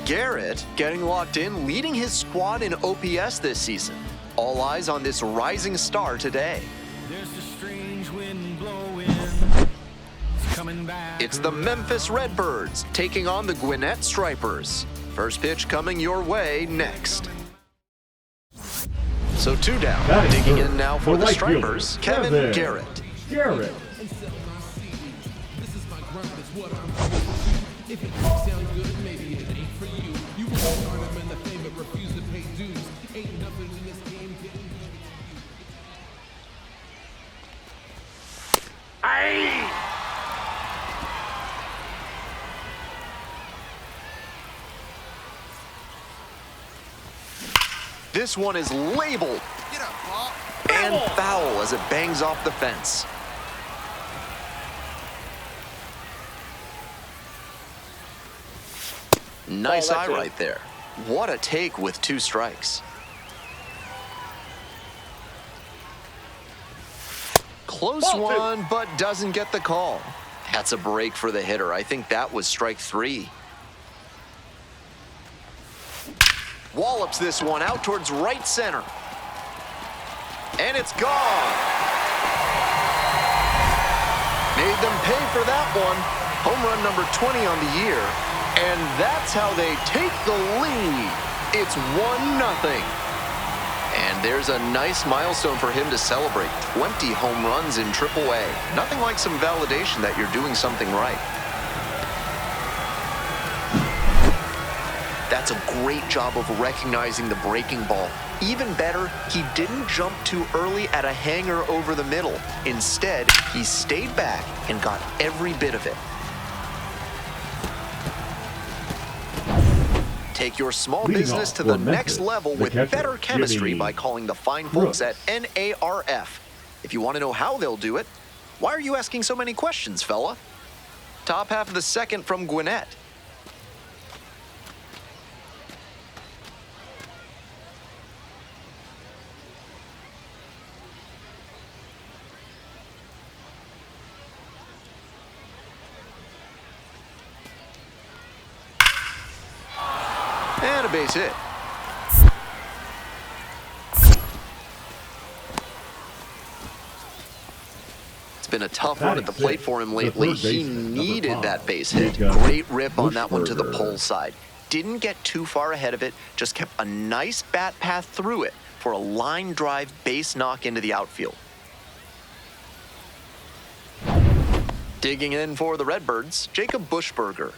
Garrett getting locked in, leading his squad in OPS this season. All eyes on this rising star today. There's a strange wind blowing. It's coming back. It's the Memphis Redbirds taking on the Gwinnett Stripers. First pitch coming your way next. So 2 down. Digging in now for the Stripers, Kevin Garrett. Garrett. If it sounds good, maybe it ain't for you. You won't start them in the fame but refuse to pay dues. Ain't nothing in this game getting This one is labeled and foul as it bangs off the fence. Nice eye right there. What a take with 2 strikes. Close one, but doesn't get the call. That's a break for the hitter. I think that was strike 3. Wallops this one out towards right center. And it's gone. Made them pay for that one. Home run number 20 on the year. And that's how they take the lead. It's 1-0. And there's a nice milestone for him to celebrate. 20 home runs in AAA. Nothing like some validation that you're doing something right. That's a great job of recognizing the breaking ball. Even better, he didn't jump too early at a hanger over the middle. Instead, he stayed back and got every bit of it. Take your small business to the next level with better chemistry by calling the fine folks at NARF. If you want to know how they'll do it, why are you asking so many questions, fella? Top half of the second from Gwinnett. And a base hit. It's been a tough run at the plate for him lately. He needed that base hit. Great rip on that one to the pole side. Didn't get too far ahead of it, just kept a nice bat path through it for a line drive base knock into the outfield. Digging in for the Redbirds, Jacob Bushberger.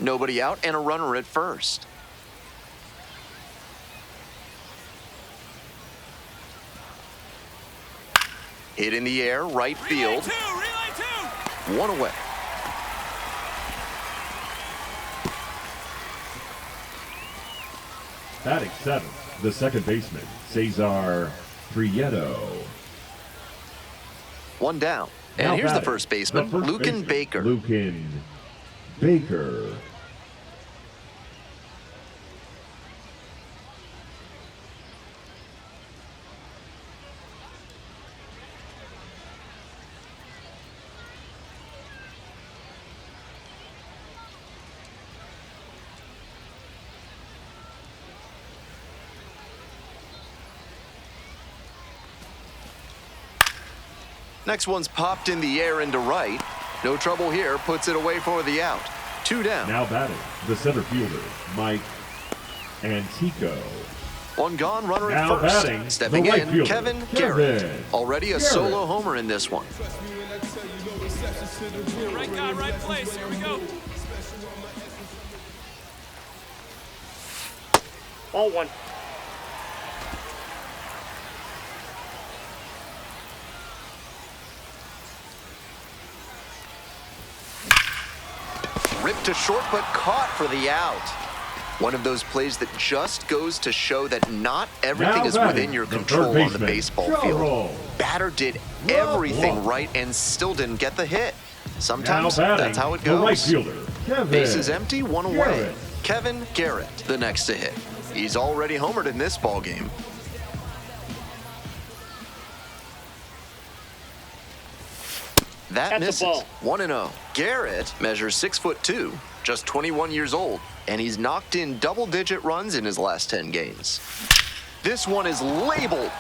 Nobody out and a runner at first. Hit in the air, right field. Relay two. 1 away. Batting 7th, the second baseman, Cesar Prieto. 1 down. And Now here's the batting, first baseman, Lucan Baker. Lucan Baker. Next one's popped in the air into right. No trouble here, puts it away for the out. 2 down. Now batting, the center fielder, Mike Antico. 1 gone, runner Now at first. batting, Stepping the right in, fielder, Kevin Kevin Garrett. Already a Garrett. solo homer in this one. Right guy, right place. Here we go. Ball 1. Ripped to short, but caught for the out. One of those plays that just goes to show that not everything is within your control on the baseball field. Batter did everything right and still didn't get the hit. Sometimes batting, that's how it the right goes. fielder, Kevin Base is empty, one away. Garrett. Kevin Garrett, the next to hit. He's already homered in this ball game. That That's a misses. ball. 1-0. Garrett measures 6'2", just 21 years old, and he's knocked in double-digit runs in his last 10 games. This one is labeled.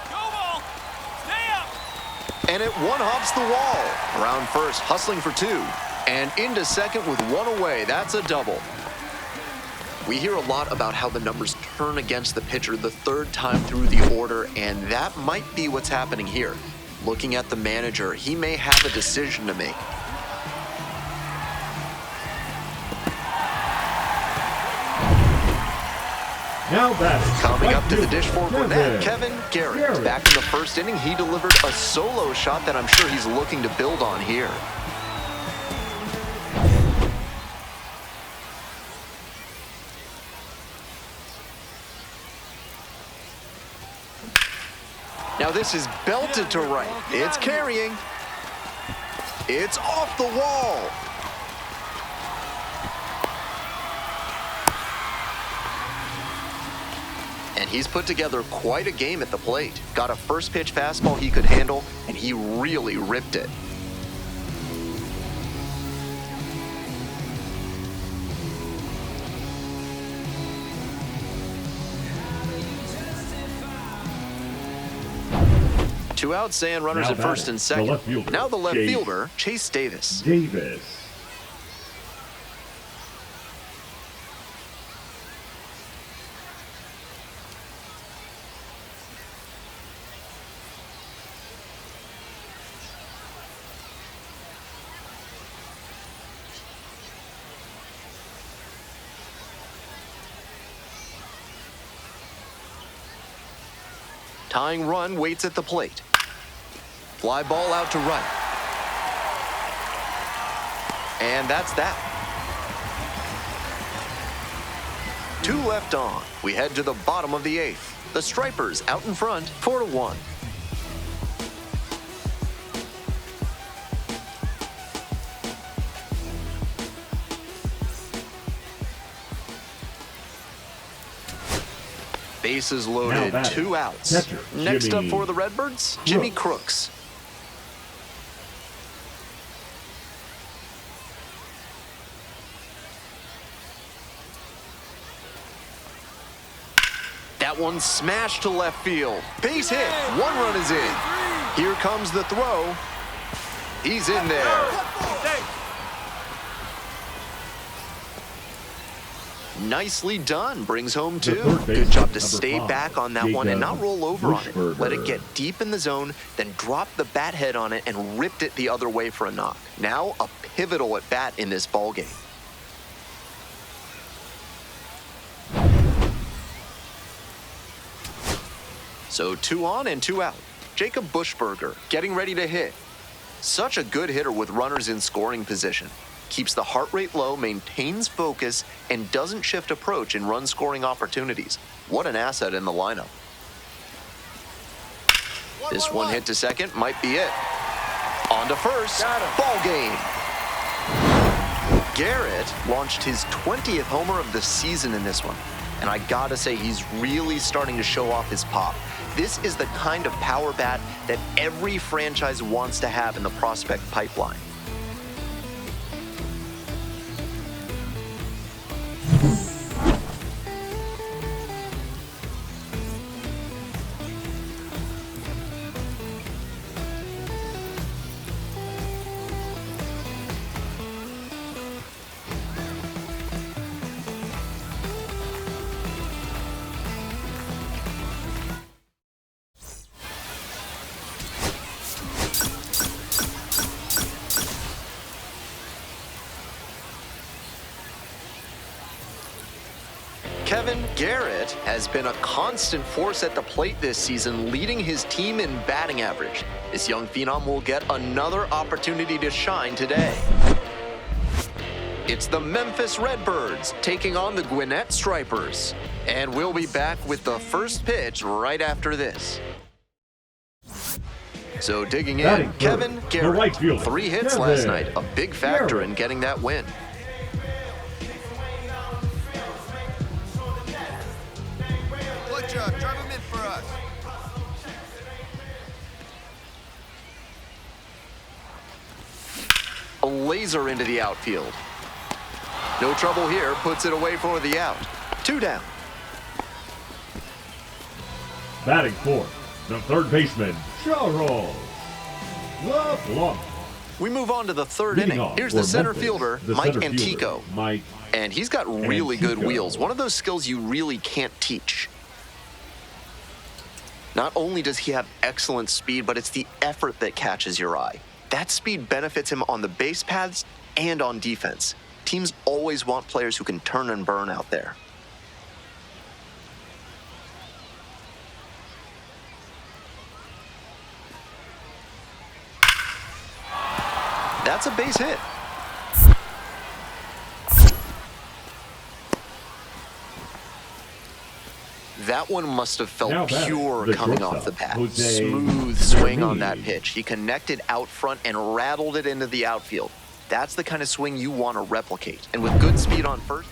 And it one-hops the wall. Around first, hustling for 2. And into second with 1 away. That's a double. We hear a lot about how the numbers turn against the pitcher the 3rd time through the order, and that might be what's happening here. Looking at the manager, he may have a decision to make. Now batting, Coming right up to the fielder, dish for Gwinnett, Kevin Garrett. Back in the first inning, he delivered a solo shot that I'm sure he's looking to build on here. Now this is belted to right. It's carrying. It's off the wall. And he's put together quite a game at the plate. Got a first pitch fastball he could handle, and he really ripped it. Two outs and runners Now at first batting, and the second. left fielder, Now the left Chase fielder, Chase Davis. Davis. Tying run waits at the plate. Fly ball out to right. And that's that. 2 left on. We head to the bottom of the 8th. The Stripers out in front, 4-1. Bases loaded, batting, 2 outs. catcher, Next up Jimmy for the Redbirds, Jimmy Crooks. That one smashed to left field. Base hit. 1 run is in. Here comes the throw. He's in there. Nicely done. Brings home 2. Good job to stay back on that one and not roll over on it. Let it get deep in the zone, then drop the bat head on it and ripped it the other way for a knock. Now a pivotal at bat in this ball game. So 2 on and 2 out. Jacob Bushberger getting ready to hit. Such a good hitter with runners in scoring position. Keeps the heart rate low, maintains focus, and doesn't shift approach in run-scoring opportunities. What an asset in the lineup. This one hit to second might be it. On to first. Ball game. Garrett launched his 20th homer of the season in this one. And I gotta say, he's really starting to show off his pop. This is the kind of power bat that every franchise wants to have in the prospect pipeline. Kevin Garrett has been a constant force at the plate this season, leading his team in batting average. This young phenom will get another opportunity to shine today. It's the Memphis Redbirds taking on the Gwinnett Stripers. And we'll be back with the first pitch right after this. So digging Batting in, third, Kevin the Garrett. right fielder, 3 hits Kevin last night, a big factor Garrett. in getting that win. Good job. Drive him in for us. A laser into the outfield. No trouble here, puts it away for the out. 2 down. Batting fourth, the third baseman, Charles LeBlanc. We move on to the 3rd Leading inning. off Here's for the center Memphis, fielder, the Mike center fielder, Antico. Mike And he's got really good Antico. wheels. One of those skills you really can't teach. Not only does he have excellent speed, but it's the effort that catches your eye. That speed benefits him on the base paths and on defense. Teams always want players who can turn and burn out there. That's a base hit. That one must have Now felt batting, pure the coming off the shortstop, bat. Jose Smooth swing on that Ramirez. pitch. He connected out front and rattled it into the outfield. That's the kind of swing you want to replicate. And with good speed on first.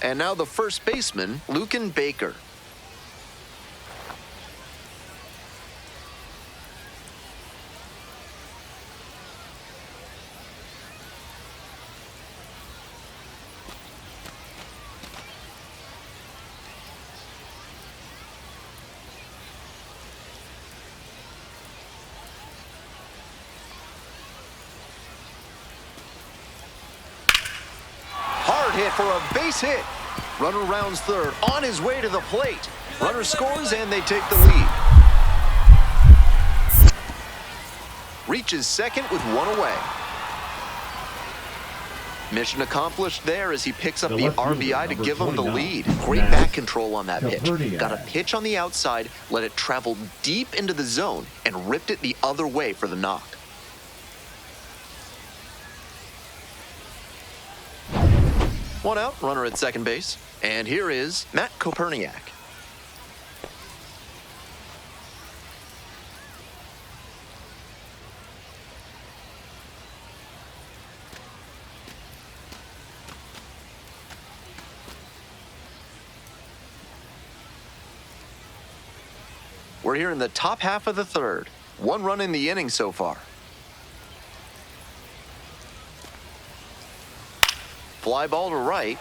And now the first baseman, Lucan Baker. Hard hit for a base hit. Runner rounds third, on his way to the plate. Runner scores and they take the lead. Reaches second with 1 away. Mission accomplished there as he picks up The the left fielder, RBI to number give him the 29, lead. Great Matt back control on that pitch. Caperniak. Got a pitch on the outside, let it travel deep into the zone, and ripped it the other way for the knock. One out, runner at second base. And here is Matt Koperniak. We're here in the top half of the 3rd. 1 run in the inning so far. Fly ball to right.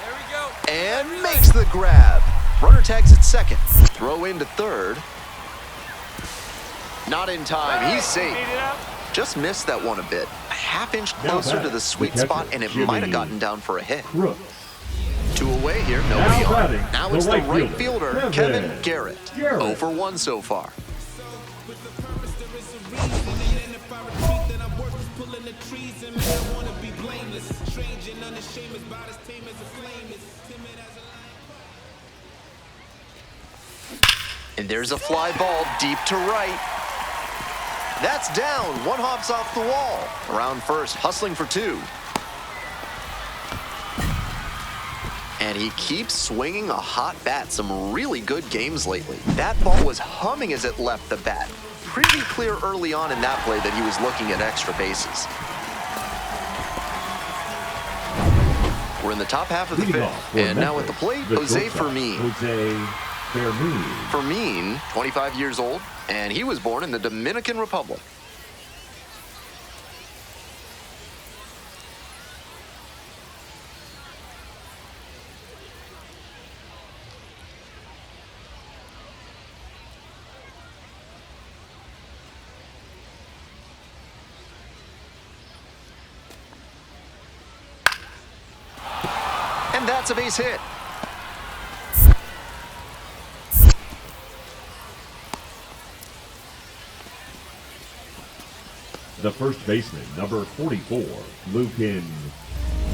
There we go. And makes the grab. Runner tags at second. Throw into third. Not in time. He's safe. Just missed that one a bit. A half-inch Now closer to batting, the sweet the catcher, spot, and it Jimmy might have gotten down for a hit. Crooks. 2 away here, nobody Now on. batting, Now the it's the right right fielder, fielder, Kevin Kevin Garrett. Garrett. 0 for 1 so far. And there's a fly ball deep to right. That's down. 1 hops off the wall. Around first, hustling for 2. And he keeps swinging a hot bat. Some really good games lately. That ball was humming as it left the bat. Pretty clear early on in that play that he was looking at extra bases. We're in the top half of the Leading 5th. off for And now at Memphis, the plate, the Jose shortstop, Fermin. Jose Fermin. Fermin, 25 years old, and he was born in the Dominican Republic. And that's a base hit. The first baseman, number 44, Lucan.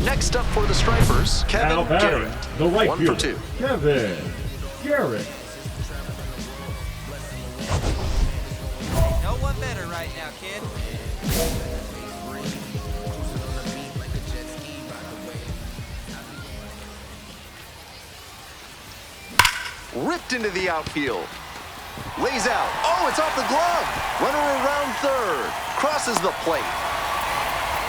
Next up for the Stripers, Kevin Now batting, Garrett. the right 1 fielder, for 2. Kevin Garrett. No one better right now, kid. Ripped into the outfield. Lays out. Oh, it's off the glove. Runner around third. Crosses the plate.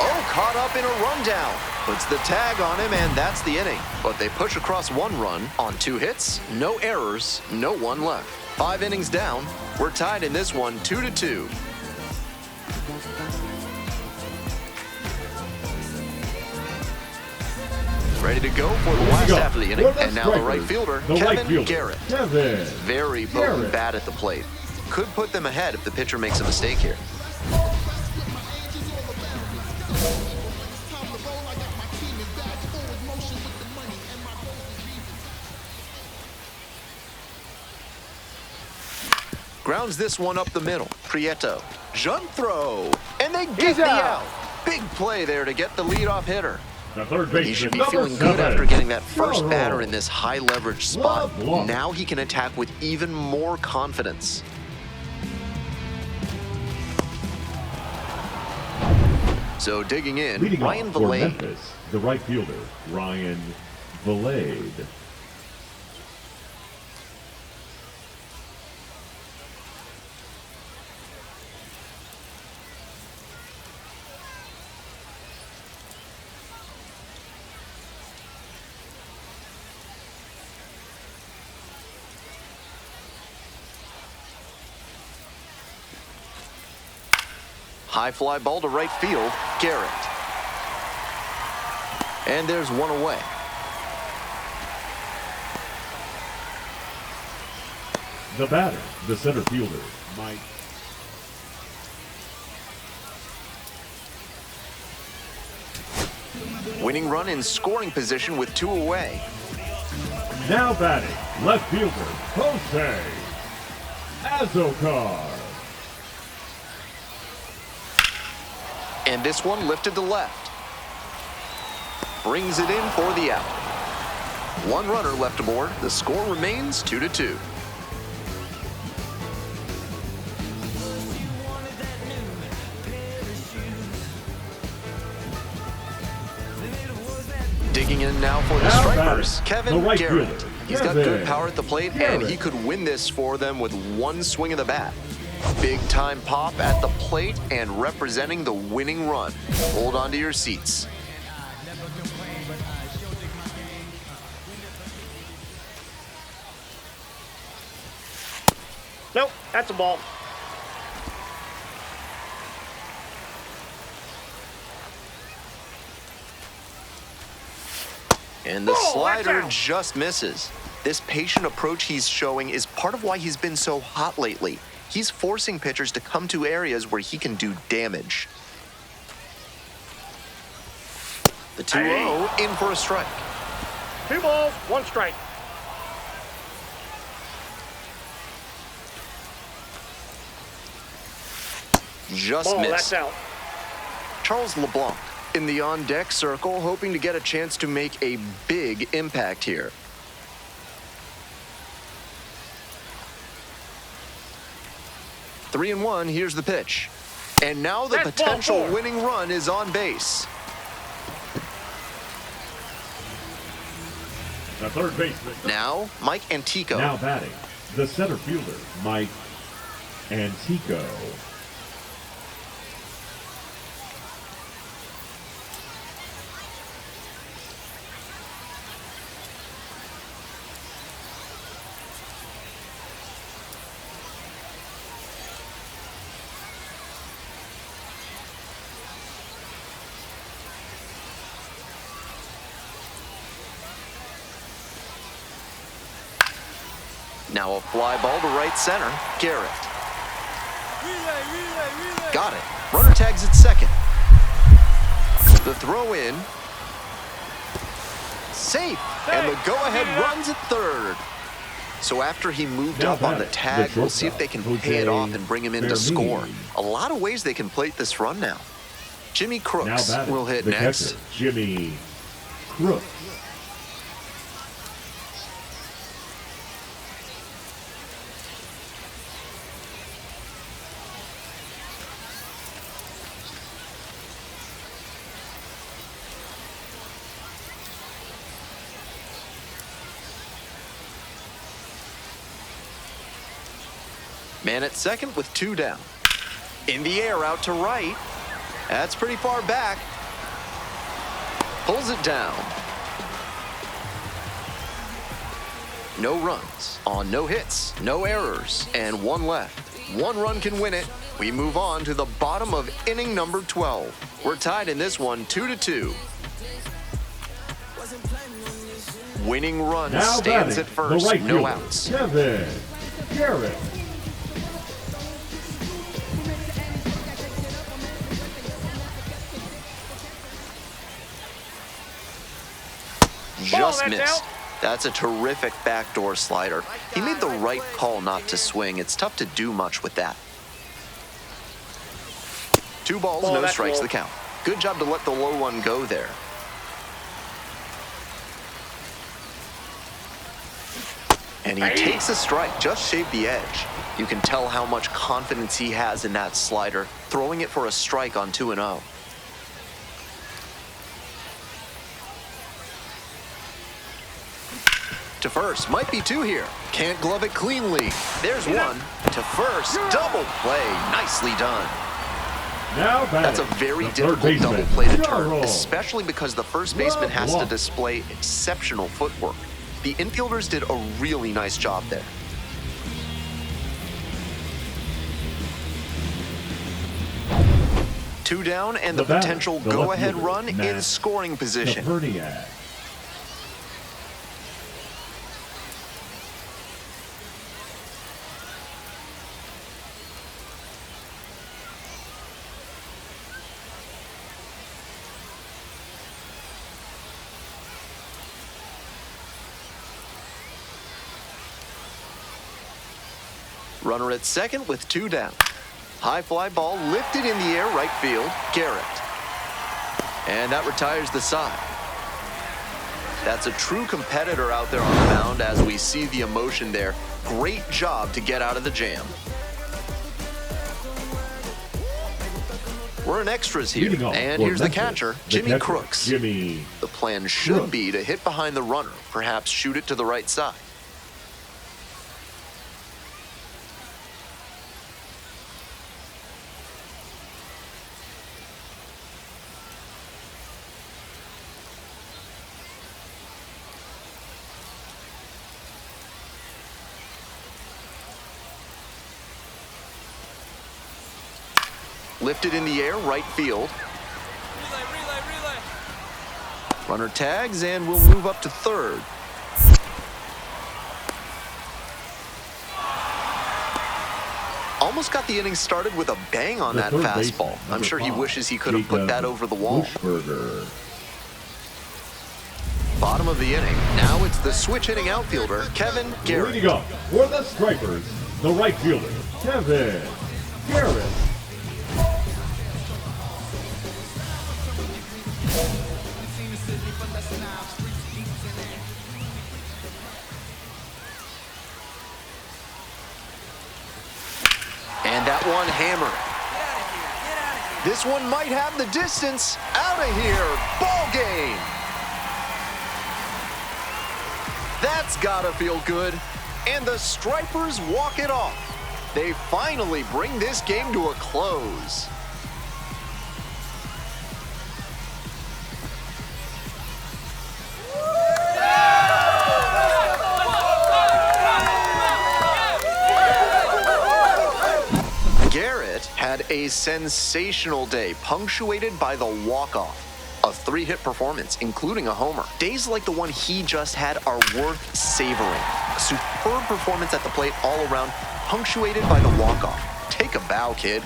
Oh, caught up in a rundown. Puts the tag on him, and that's the inning. But they push across 1 run on 2 hits, no errors, no one left. 5 innings down. We're tied in this one 2-2. Ready to go for the last half of the inning. And now the right fielder, Kevin Garrett. Very potent bat at the plate. Could put them ahead if the pitcher makes a mistake here. Grounds this one up the middle. Prieto. Jump throw. And they get the out. Big play there to get the leadoff hitter. The third baseman, he should be feeling good after getting that first batter in this high leverage spot. Now he can attack with even more confidence. So digging in, Leading Ryan off for Valade. Memphis, the right fielder, Ryan Valade. High fly ball to right field, Garrett. And there's one away. The batter, the center fielder, Mike. Winning run in scoring position with 2 away. Now batting, left fielder, Jose Azocar. And this one lifted to left. Brings it in for the out. 1 runner left aboard. The score remains 2-2. Digging in now for the strikers, Kevin Garrett. He's got good power at the plate, and he could win this for them with 1 swing of the bat. Big time pop at the plate and representing the winning run. Hold on to your seats. Nope, that's a ball. And the slider just misses. This patient approach he's showing is part of why he's been so hot lately. He's forcing pitchers to come to areas where he can do damage. The 2-0 in for a strike. 2 balls, 1 strike. Just Ball, missed. that's out. Charles LeBlanc in the on-deck circle, hoping to get a chance to make a big impact here. Three and 1, here's the pitch. And now the potential winning run is on base. The third baseman. Now, Mike Antico. Now batting, the center fielder, Mike Antico. Now a fly ball to right center, Garrett. Got it. Runner tags at second. The throw in. Safe. And the go-ahead runs at third. So after he moved up on the tag, we'll see if they can pay it off and bring him in to score. A lot of ways they can plate this run now. Jimmy Crooks will hit next. Catcher, Jimmy Crooks. Man at second with 2 down. In the air out to right. That's pretty far back. Pulls it down. No runs on no hits, no errors, and 1 left. 1 run can win it. We move on to the bottom of inning number 12. We're tied in this one 2-2. Winning run Now stands batting, at first, the right no fielder, outs. Kevin Garrett. Just that's missed. out. That's a terrific backdoor slider. He made the right call not to swing. It's tough to do much with that. 2 balls, no that's strikes low. the count. Good job to let the low one go there. And he takes a strike, just shaved the edge. You can tell how much confidence he has in that slider, throwing it for a strike on 2-0. To first, might be 2 here. Can't glove it cleanly. There's 1. To first, double play. Nicely done. Now batting, That's a very the third difficult double baseman, play to turn, Garrett. especially because the first baseman has to Blah. display exceptional footwork. The infielders did a really nice job there. Two down and the The batter, potential the go-ahead left run fielder, in Matt scoring position. Caperniak. Runner at second with 2 down. High fly ball lifted in the air, right field, Garrett. And that retires the side. That's a true competitor out there on the mound as we see the emotion there. Great job to get out of the jam. We're in extras here, Leading off and for here's the Memphis, catcher, the Jimmy catcher, Crooks. Jimmy The plan should Crooks. be to hit behind the runner, perhaps shoot it to the right side. Lifted in the air, right field. Relay. Runner tags and we'll move up to third. Almost got the inning started with a bang on The that third fastball. baseman, I'm number sure he 5, wishes he could have put that over the wall. Bushberger. Bottom of the inning. Now it's the switch hitting outfielder, Kevin Garrett. Leading up for the Stripers, the right fielder, Kevin Garrett. And that one hammered. This one might have the distance. Out of here. Ball game. That's gotta feel good. And the Stripers walk it off. They finally bring this game to a close. Garrett had a sensational day, punctuated by the walk-off. A 3-hit performance, including a homer. Days like the one he just had are worth savoring. A superb performance at the plate all around, punctuated by the walk-off. Take a bow, kid.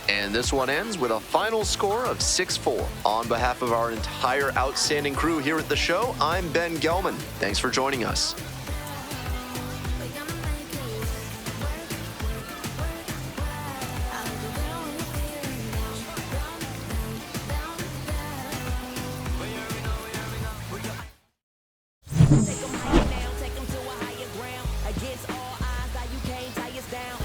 And this one ends with a final score of 6-4. On behalf of our entire outstanding crew here at the show, I'm Ben Gelman. Thanks for joining us. Take 'em higher now, take 'em to a higher ground. Against all odds, now you can't tie us down.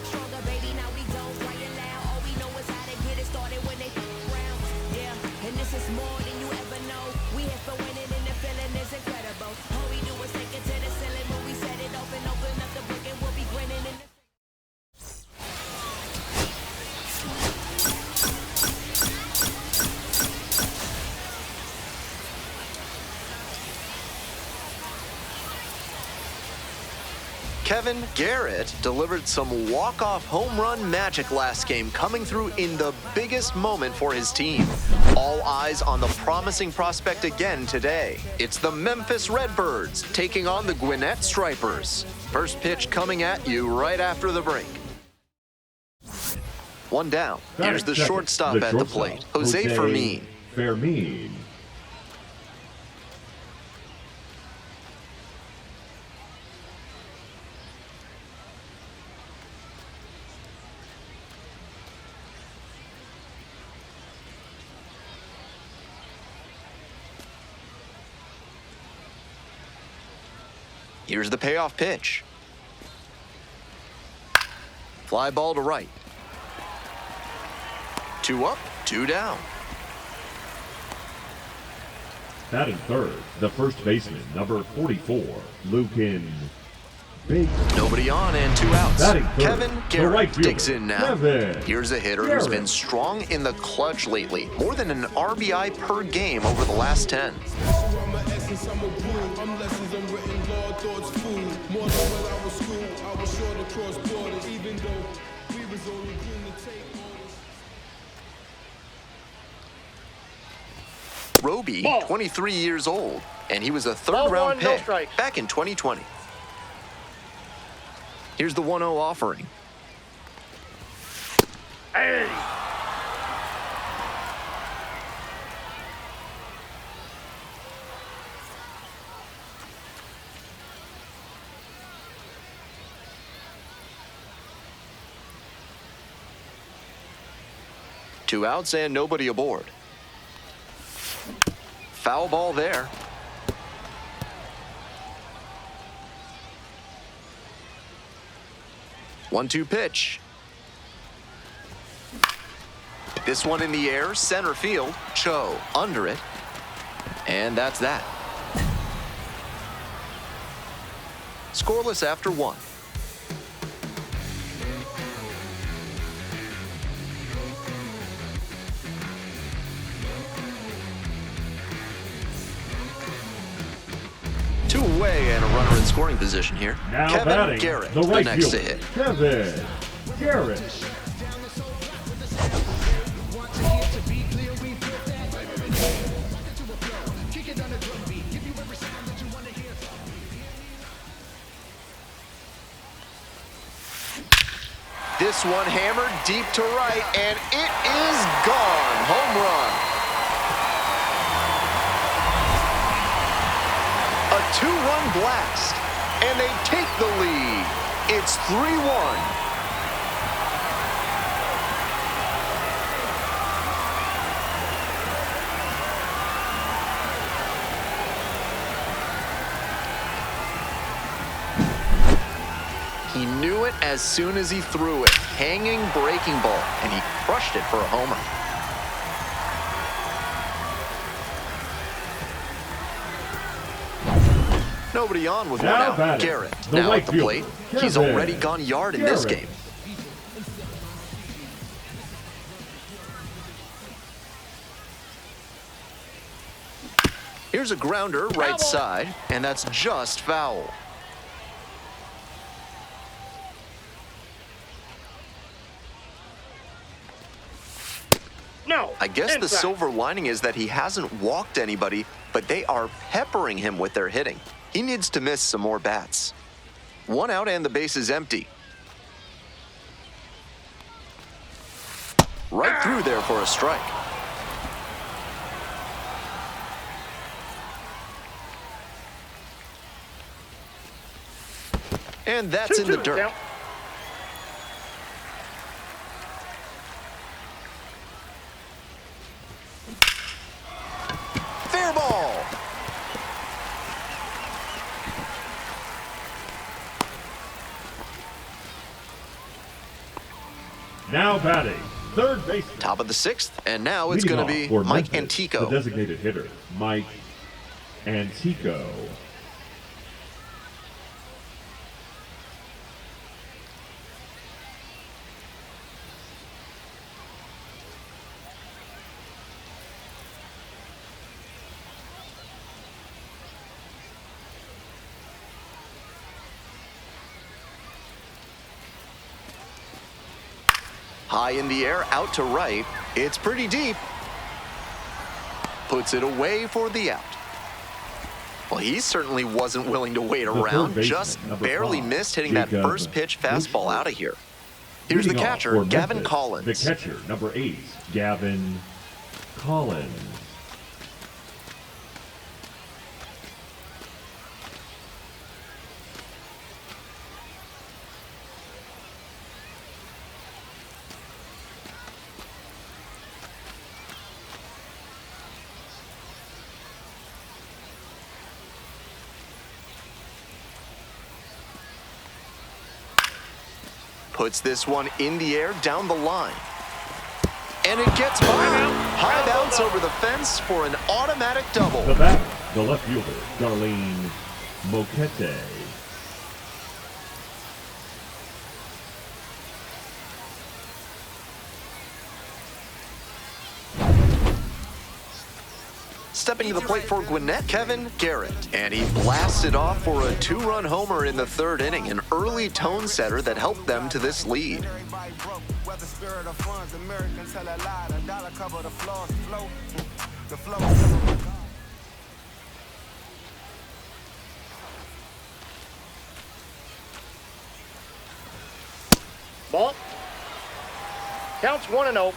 Stronger, baby, now we don't cry it loud. All we know is how to get it started when they round. Yeah, and this is more. Kevin Garrett delivered some walk-off home run magic last game, coming through in the biggest moment for his team. All eyes on the promising prospect again today. It's the Memphis Redbirds taking on the Gwinnett Stripers. First pitch coming at you right after the break. One down. Here's the shortstop at the plate, Jose Fermin. Here's the payoff pitch. Fly ball to right. 2 up, 2 down. Batting third, the first baseman, number 44, Lucan Big. Nobody on and 2 outs. Batting third, Kevin Garrett right fielder, digs in now. Kevin Here's a hitter who's been strong in the clutch lately. More than an RBI per game over the last 10. I'm a essence, I'm a brew. I'm lessons, I'm written law, thoughts food. More than when I was school, I was sure to cross borders, even though we was only green to take orders. Roby, Ball. 23 years old, and he was a Ball third-round one, no pick strikes. back in 2020. Here's the 1-0 offering. Hey! Two outs and nobody aboard. Foul ball there. One-two pitch. This one in the air, center field. Cho under it. And that's that. Scoreless after 1. Two away and a runner in scoring position here. Now Kevin batting, Garrett, the right next to fielder, hit. Kevin Garrett. This one hammered deep to right, and it is gone. Home run. A 2-run blast, and they take the lead. It's 3-1. He knew it as soon as he threw it. Hanging breaking ball, and he crushed it for a homer. Nobody on with one Now out. batting, Garrett the now right at the fielder, plate. He's Kevin already gone yard in this Garrett. game. Here's a grounder right side, and that's just foul. No. I guess the inside. silver lining is that he hasn't walked anybody, but they are peppering him with their hitting. He needs to miss some more bats. One out and the base is empty. Right through there for a strike. And that's in the 2-2 dirt. count. Fair ball. Now batting, third baseman. Top of the 6th, and now it's Leading going to off be for Mike Memphis, Antico. the designated hitter, Mike Antico. High in the air, out to right. It's pretty deep. Puts it away for the out. Well, he certainly wasn't willing to wait around. Just barely missed hitting that first pitch fastball out of here. Here's the catcher, Gavin Collins. The catcher, number 8, Gavin Collins. Puts this one in the air down the line. And it gets by. High bounce over the fence for an automatic double. The batter, the left fielder, Darlene Moquete. Stepping to the plate for Gwinnett, Kevin Garrett. And he blasted off for a 2-run homer in the third inning, an early tone setter that helped them to this lead. Ball. Counts 1-0.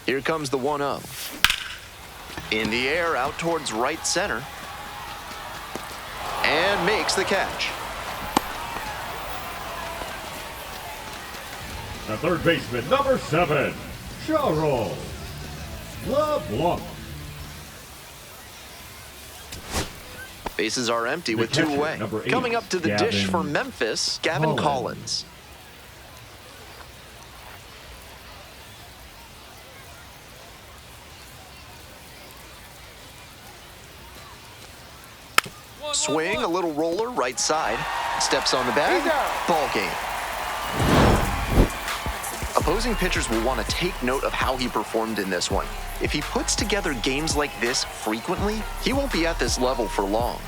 Here comes the 1-0. In the air, out towards right center. And makes the catch. The third baseman, number 7, Charles LeBlanc. Bases are empty with 2 away. Number 8, Coming up to the dish for Memphis, Gavin Collins. Swing, a little roller, right side. Steps on the bag. Ball game. Opposing pitchers will want to take note of how he performed in this one. If he puts together games like this frequently, he won't be at this level for long.